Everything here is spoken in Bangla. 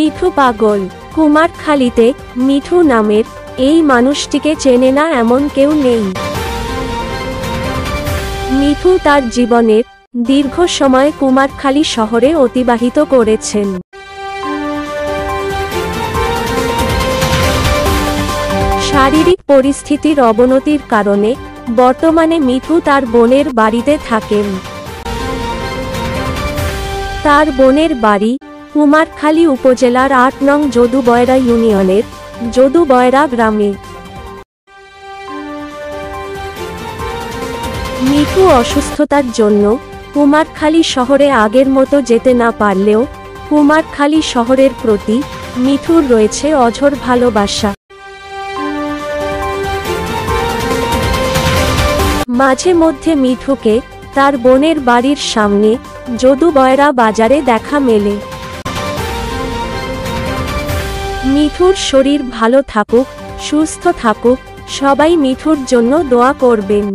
মিঠু পাগল। কুমারখালীতে মিঠু নামের এই মানুষটিকে চেনে না এমন কেউ নেই। মিঠু তার জীবনের দীর্ঘ সময় কুমারখালী শহরে অতিবাহিত করেছেন। শারীরিক পরিস্থিতির অবনতির কারণে বর্তমানে মিঠু তার বোনের বাড়িতে থাকেন। তার বোনের বাড়ি কুমারখালী উপজেলার ৮ নং যদুবয়রা ইউনিয়নের যদুবয়রা গ্রামে। মিঠু অসুস্থতার জন্য কুমারখালী শহরে আগের মতো যেতে না পারলেও কুমারখালী শহরের প্রতি মিঠুর রয়েছে অঝোর ভালোবাসা। মাঝে মধ্যে মিঠুকে তার বোনের বাড়ির সামনে যদুবয়রা বাজারে দেখা মেলে। মিঠুর শরীর ভালো থাকুক, সুস্থ থাকুক, সবাই মিঠুর জন্য দোয়া করবেন।